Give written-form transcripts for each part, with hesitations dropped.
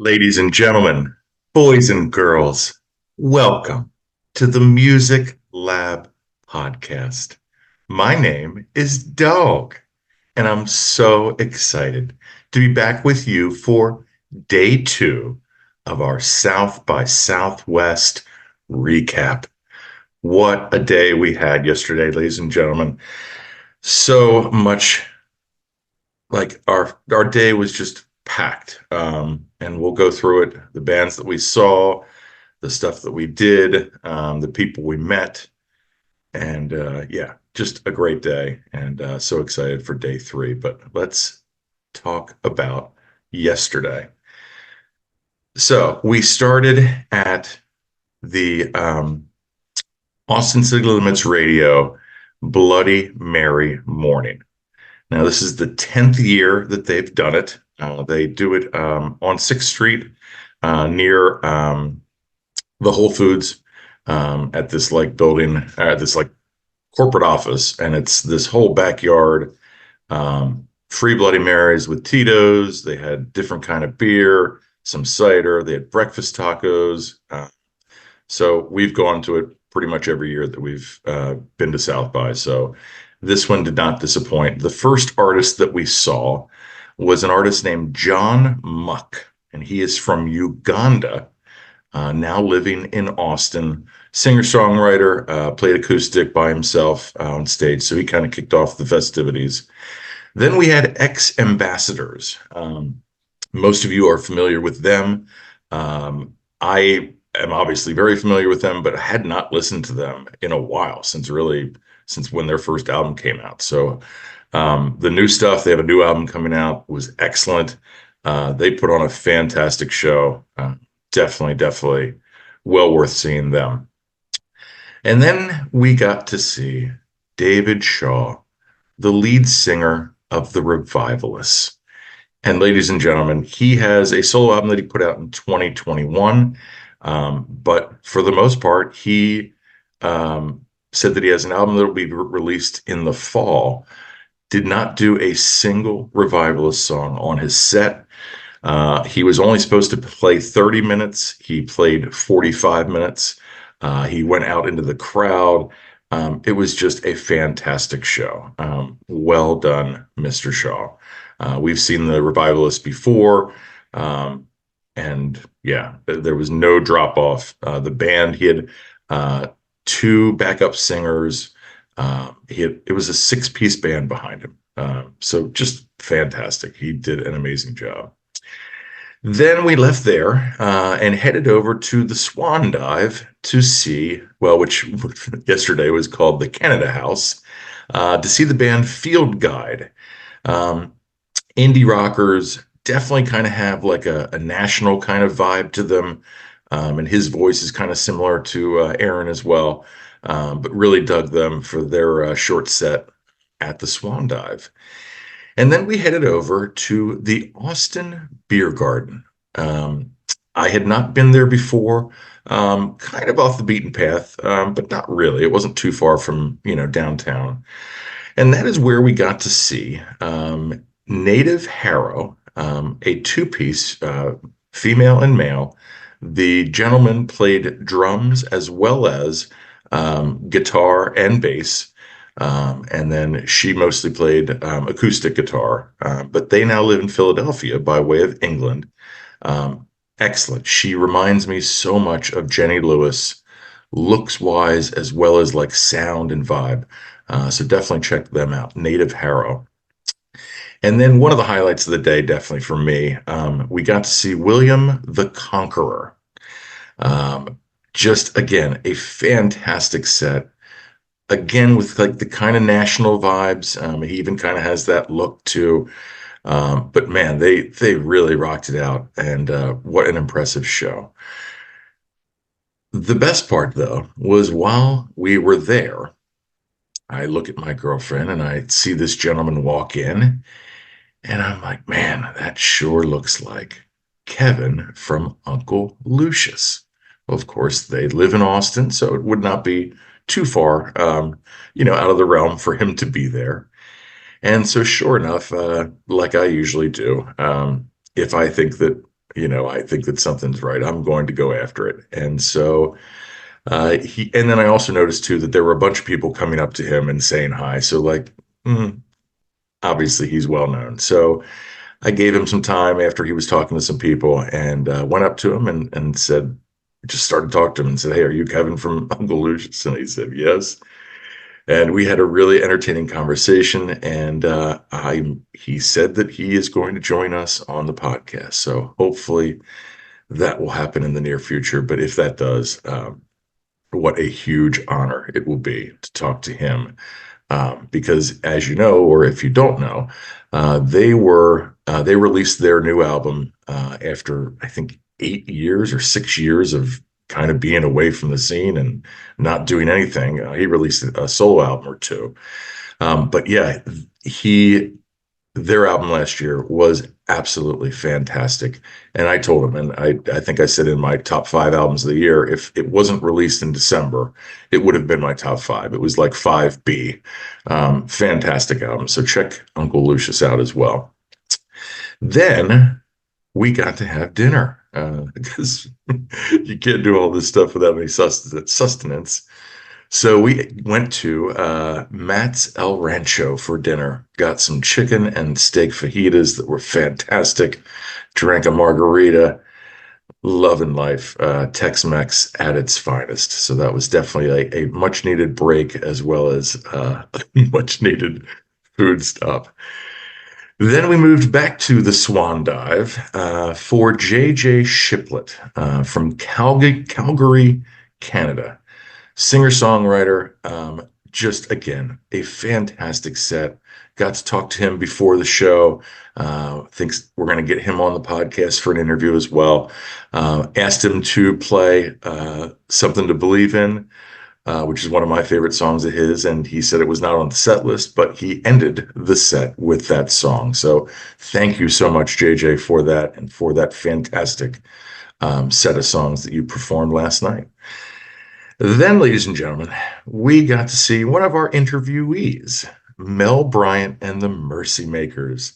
Ladies and gentlemen, boys and girls, welcome to the Music Lab podcast. My name is Dogg, and I'm so excited to be back with you for day two of our South by Southwest recap. What a day we had yesterday, ladies and gentlemen. So much like our day was just packed. And we'll go through it, the bands that we saw, the stuff that we did, the people we met, and yeah, just a great day, and so excited for day three. But let's talk about yesterday. So we started at the Austin City Limits Radio Bloody Mary morning. Now, this is the 10th year that they've done it. They do it on 6th Street near the Whole Foods at this like building, this like corporate office. And it's this whole backyard, free Bloody Marys with Tito's. They had different kind of beer, some cider. They had breakfast tacos. So we've gone to it pretty much every year that we've been to South by. So this one did not disappoint. The first artist that we saw was an artist named John Muck, and he is from Uganda, now living in Austin. Singer-songwriter, played acoustic by himself on stage, so he kind of kicked off the festivities. Then we had X-Ambassadors. Most of you are familiar with them. I am obviously very familiar with them, but I had not listened to them in a while, since when their first album came out. So the new stuff, they have a new album coming out, was excellent. They put on a fantastic show. Definitely well worth seeing them. And then we got to see David Shaw, the lead singer of the Revivalists. And ladies and gentlemen, he has a solo album that he put out in 2021. But for the most part, he said that he has an album that will be released in the fall. Did not do a single Revivalist song on his set. He was only supposed to play 30 minutes. He played 45 minutes. He went out into the crowd. It was just a fantastic show. Well done, Mr. Shaw. We've seen the Revivalists before. And yeah, there was no drop off. The band, he had two backup singers. It was a 6-piece band behind him. So just fantastic. He did an amazing job. Then we left there and headed over to the Swan Dive to see, well, which yesterday was called the Canada House, to see the band Field Guide. Indie rockers definitely kind of have like a national kind of vibe to them. And his voice is kind of similar to Aaron as well. But really dug them for their short set at the Swan Dive. And then we headed over to the Austin Beer Garden. I had not been there before, kind of off the beaten path, but not really. It wasn't too far from, downtown. And that is where we got to see Native Harrow, a 2-piece, female and male. The gentleman played drums as well as guitar and bass. And then she mostly played acoustic guitar. But they now live in Philadelphia by way of England. Excellent. She reminds me so much of Jenny Lewis, looks-wise as well as like sound and vibe. So definitely check them out. Native Harrow. And then one of the highlights of the day, definitely for me, we got to see William the Conqueror. Just, again, a fantastic set. Again, with like the kind of national vibes. He even kind of has that look too. But man, they really rocked it out. And what an impressive show. The best part, though, was while we were there, I look at my girlfriend and I see this gentleman walk in. And I'm like, man, that sure looks like Kevin from Uncle Lucius. Well, of course, they live in Austin, so it would not be too far, out of the realm for him to be there. And so sure enough, like I usually do, if I think that I think that something's right. I'm going to go after it. And so and then I also noticed too that there were a bunch of people coming up to him and saying hi. So like, mm, obviously he's well known. So I gave him some time after he was talking to some people and went up to him and said, just started talking to him and said, "Hey, are you Kevin from Uncle Lucius?" And he said, "Yes." And we had a really entertaining conversation. And he said that he is going to join us on the podcast. So hopefully that will happen in the near future. But if that does, what a huge honor it will be to talk to him. Because as you know, or if you don't know, they released their new album after I think 8 years or 6 years of kind of being away from the scene and not doing anything. He released a solo album or two, but yeah, he their album last year was absolutely fantastic. And I told him, and I think I said in my top five albums of the year, if it wasn't released in December, it would have been my top five. It was like 5B. Fantastic album. So check Uncle Lucius out as well. Then we got to have dinner because you can't do all this stuff without any sustenance. So we went to Matt's El Rancho for dinner. Got some chicken and steak fajitas that were fantastic. Drank a margarita. Loving life. Tex-Mex at its finest. So that was definitely a much needed break as well as a much needed food stop. Then we moved back to the Swan Dive for JJ Shiplet from Calgary, Canada. Singer-songwriter, just again, a fantastic set. Got to talk to him before the show. Thinks we're going to get him on the podcast for an interview as well. Asked him to play Something to Believe in, which is one of my favorite songs of his. And he said it was not on the set list, but he ended the set with that song. So thank you so much, JJ, for that and for that fantastic set of songs that you performed last night. Then, ladies and gentlemen, we got to see one of our interviewees, Mel Bryant and the Mercy Makers.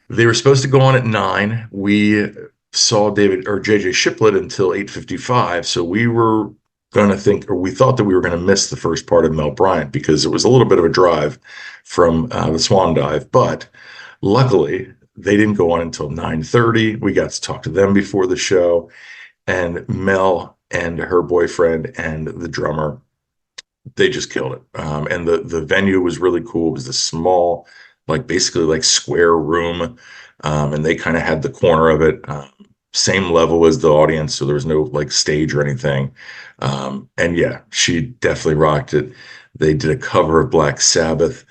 They were supposed to go on at 9. We saw David or JJ Shiplet until 8:55, so we were going to think, or we thought that we were going to miss the first part of Mel Bryant because it was a little bit of a drive from the Swan Dive. But luckily, they didn't go on until 9:30. We got to talk to them before the show, and Mel and her boyfriend and the drummer, they just killed it. And the venue was really cool. It was a small, like basically like square room, and they kind of had the corner of it, same level as the audience, so there was no like stage or anything. And yeah, she definitely rocked it. They did a cover of Black Sabbath.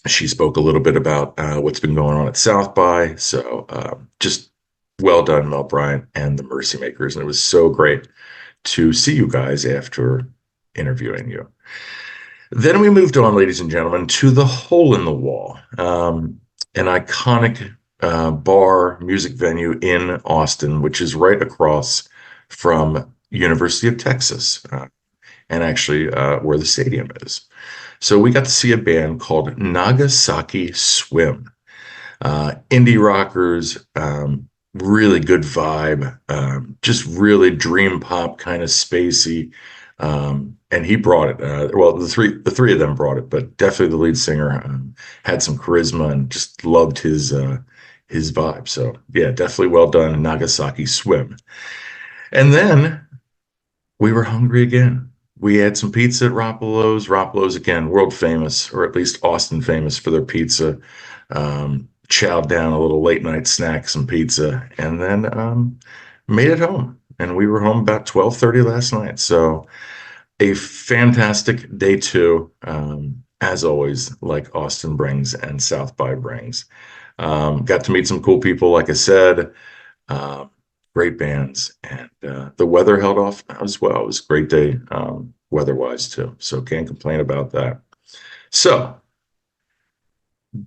She spoke a little bit about what's been going on at South by. So just well done, Mel Bryant and the Mercy Makers. And it was so great to see you guys after interviewing you. Then we moved on, ladies and gentlemen, to the Hole in the Wall, an iconic bar music venue in Austin, which is right across from University of Texas, and actually where the stadium is. So we got to see a band called Nagasaki Swim. Indie rockers, really good vibe, just really dream pop, kind of spacey. And he brought it. Well, the three of them brought it, but definitely the lead singer had some charisma and just loved his vibe. So yeah, definitely well done, Nagasaki Swim. And then we were hungry again. We had some pizza at Roppolo's. Roppolo's, again, world famous, or at least Austin famous for their pizza. Chowed down a little late night snack, some pizza, and then made it home. And we were home about 12:30 last night. So a fantastic day two, as always, like Austin brings and South by brings. Got to meet some cool people, like I said. Great bands, and the weather held off as well. It was a great day weather-wise too, so can't complain about that. So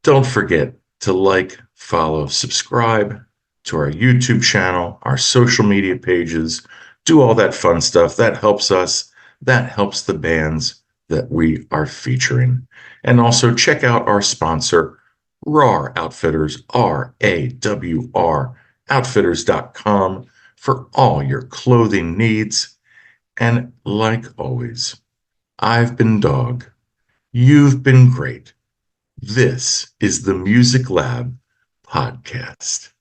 don't forget to like, follow, subscribe to our YouTube channel, our social media pages, do all that fun stuff. That helps us. That helps the bands that we are featuring. And also check out our sponsor, RAWR Outfitters, RAWR Outfitters.com for all your clothing needs. And like always, I've been Dogg. You've been great. This is the Music Lab Podcast.